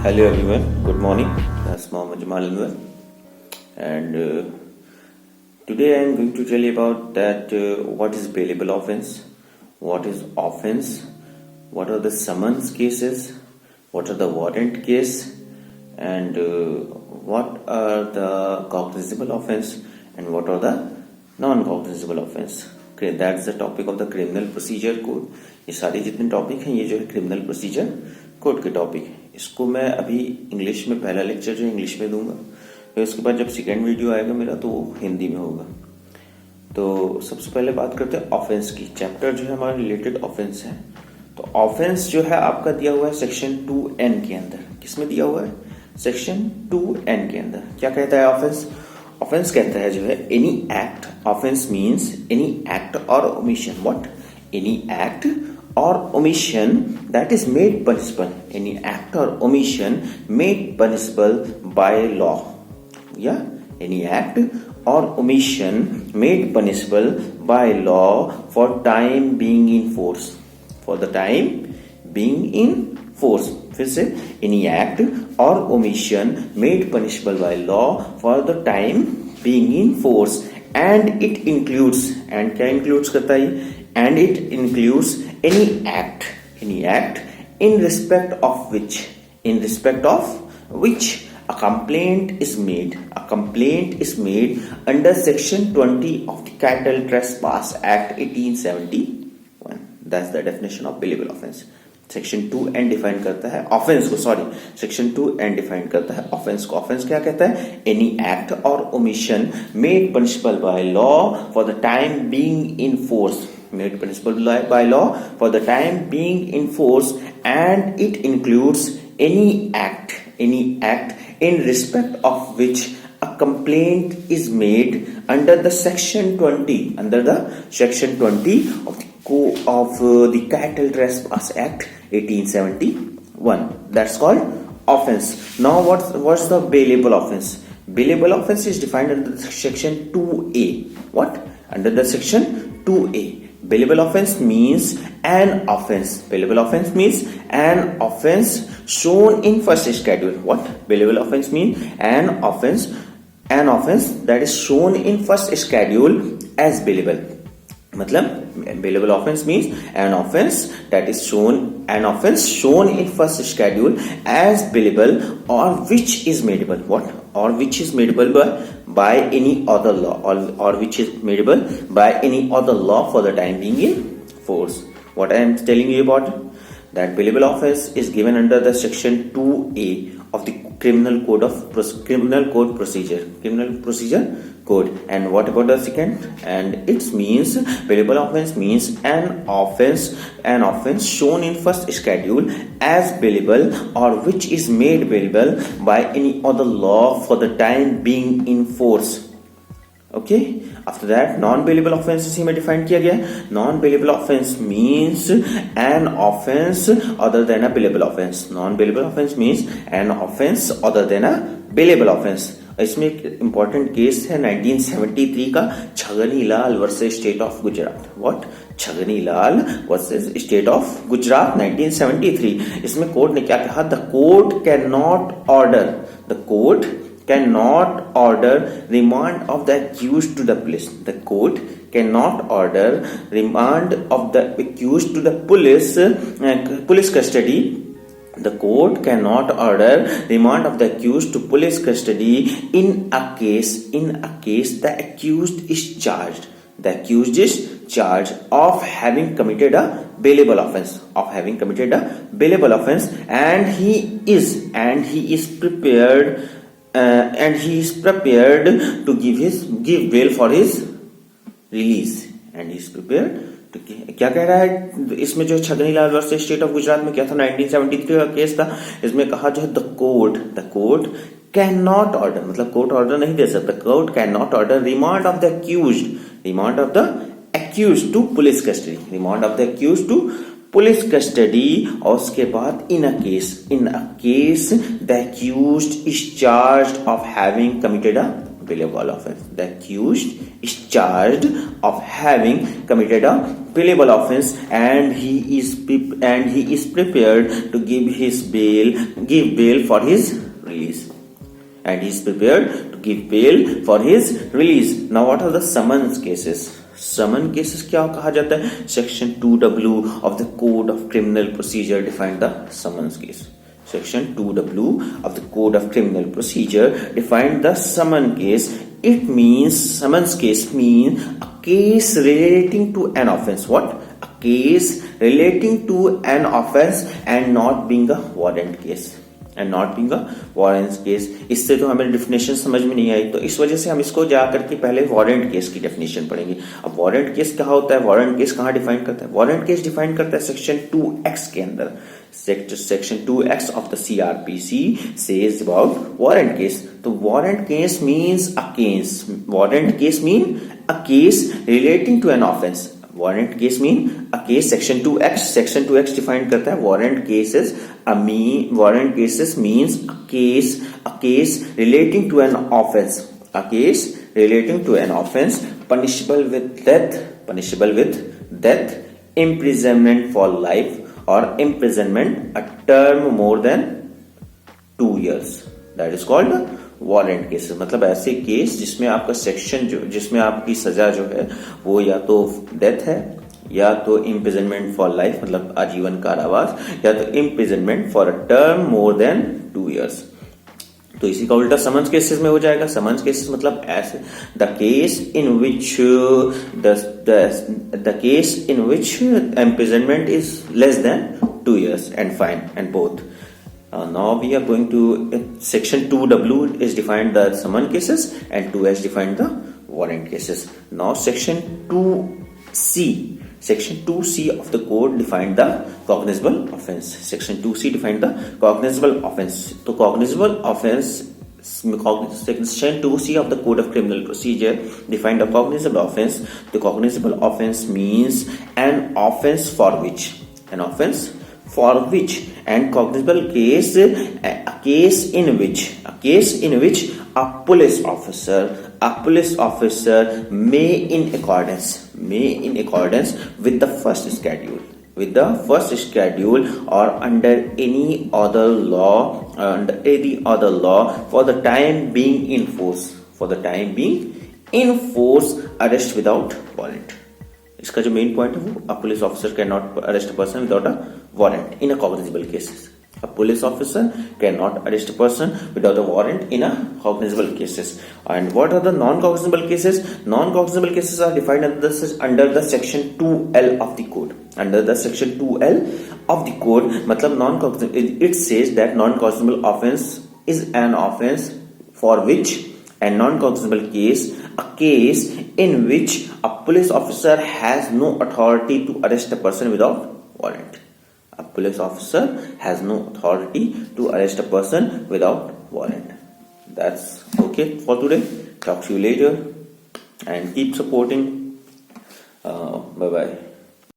Hello everyone, good morning. That's Mohammed Jamal Anwar, and today I am going to tell you about that what is bailable offense, what is offense, what are the summons cases, what are the warrant case, and what are the cognizable offense and what are the non-cognizable offense. Okay, that's the topic of the criminal procedure code. ये सारे जितने topic हैं ये जो है criminal procedure code के topic है. इसको मैं अभी इंग्लिश में पहला लेक्चर जो इंग्लिश में दूंगा, फिर उसके बाद जब सेकेंड वीडियो आएगा मेरा तो वो हिंदी में होगा. तो सबसे पहले बात करते हैं ऑफेंस की. चैप्टर जो है हमारा रिलेटेड ऑफेंस है. तो ऑफेंस जो है आपका दिया हुआ है सेक्शन 2N के अंदर. किसमें दिया हुआ है? सेक्शन 2N के अंदर. क्या कहता है ऑफेंस? ऑफेंस कहता है जो है any act. Offence means any act और omission. What? Any act or omission that is made punishable. Any act or omission made punishable by law. Yeah, any act or omission made punishable by law for time being in force. For the time being in force. फिर से any act or omission made punishable by law for the time being in force, and it includes, and क्या includes करता है? And it includes any act in respect of which a complaint is made under section 20 of the Cattle Trespass Act 1871. That's the definition of bailable offense. Section 2N define करता है offence को. Section 2N define करता है offence को. Offence क्या कहता है? Any act और omission made punishable by law for the time being in force. Made punishable by law for the time being in force, and it includes any act in respect of which a complaint is made under the section 20 of the Cattle Trespass Act 1871. That's called offense. Now what's the bailable offense? Bailable offense is defined under the section 2A. What? Under the section 2A. Bailable offense means an offense. Bailable offense means an offense shown in first schedule. What? Bailable offense means an offense that is shown in first schedule as bailable. मतलब bailable offense means an offense shown in first schedule as bailable, or which is madeable. What? Or which is madeable by any other law, or which is madeable by any other law for the time being in force. What I am telling you about that bailable offense is given under the section 2A of the criminal code procedure code. And what about the second? And it means bailable offense means an offense shown in first schedule as bailable, or which is made bailable by any other law for the time being in force. Okay. After that, non-bailable offense इसी में define किया गया. Non-bailable offense means an offense other than a bailable offense. Non-bailable offense means an offense other than a bailable offense. इसमें एक important case है 1973 का, Chhagani Lal versus state of Gujarat. What? Chhagani Lal versus state of Gujarat 1973. इसमें court ने क्या कहा? The court cannot order remand of the accused to the police. The court cannot order remand of the accused to the police custody. The court cannot order remand of the accused to police custody in a case the accused is charged of having committed a bailable offense, and he is prepared to give bail for his release. And he is prepared to. क्या कह रहा है इसमें? जो छगनी Lal versus state of Gujarat में क्या था? 1973 का केस था. इसमें कहा जो है the court can not order, मतलब कोर्ट ऑर्डर नहीं दे सकता. Court can not order remand of the accused to police custody. और उसके बाद in a case the accused is charged of having committed a bailable offense. The accused is charged of having committed a bailable offense, and he is prepared to give bail for his release. And he is prepared to give bail for his release. Now, what are the summons cases? Summon cases क्या कहा जाता है? Section 2W of the Code of Criminal Procedure define the summons case. Section 2W of the Code of Criminal Procedure define the summon case. It means summons case means a case relating to an offense. What? A case relating to an offense and not being a warrant case. And not being a warrant case. इससे तो हमें definition समझ में नहीं आई, तो इस वजह से हम इसको जाकर के पहले वारंट केस की डेफिनेशन पढ़ेंगे. अब वारंट केस क्या होता है? वारंट केस कहाँ डिफाइन करता है? वारंट केस डिफाइन करता है सेक्शन 2X के अंदर. Section 2X of the CRPC says about warrant case. तो warrant case means a case. Warrant case mean a case relating to an offence. Warrant case mean a case. Section 2X define करता है warrant cases. Warrant cases means a case relating to an offense. A case relating to an offense punishable with death, imprisonment for life, or imprisonment a term more than 2 years. That is called warrant cases. मतलब ऐसे case जिसमें आपका section जिसमें आपकी सजा जो है वो या तो डेथ है, या तो इम्प्रिजनमेंट फॉर लाइफ मतलब आजीवन कारावास, या तो imprisonment for a term more than 2 years. तो इसी का उल्टा समन्स केसेस में हो जाएगा. समन्स केसेस मतलब ऐसे the case in which imprisonment is less than 2 years and fine and both. Now we are going to section 2W is defined the summon cases and 2H defined the warrant cases. Now section 2C of the code defined the cognizable offense. Section 2C defined the cognizable offense. So cognizable offense, section 2C of the Code of Criminal Procedure defined a cognizable offense. The cognizable offense means an offense for which and cognizable case, a case in which a police officer may in accordance with the first schedule or under any other law for the time being in force arrest without warrant. इसका जो main point है वो अ police officer can not arrest a person without a warrant in a cognizable cases. A police officer cannot arrest a person without a warrant in a cognizable cases. And what are the non-cognizable cases? Non-cognizable cases are defined under the section 2L of the code. Under the section 2L of the code, मतलब non-cognizable, it says that non-cognizable offense is an offense for which a non-cognizable case, a case in which a police officer has no authority to arrest a person without warrant. A police officer has no authority to arrest a person without warrant. That's okay for today. Talk to you later and keep supporting. Bye bye.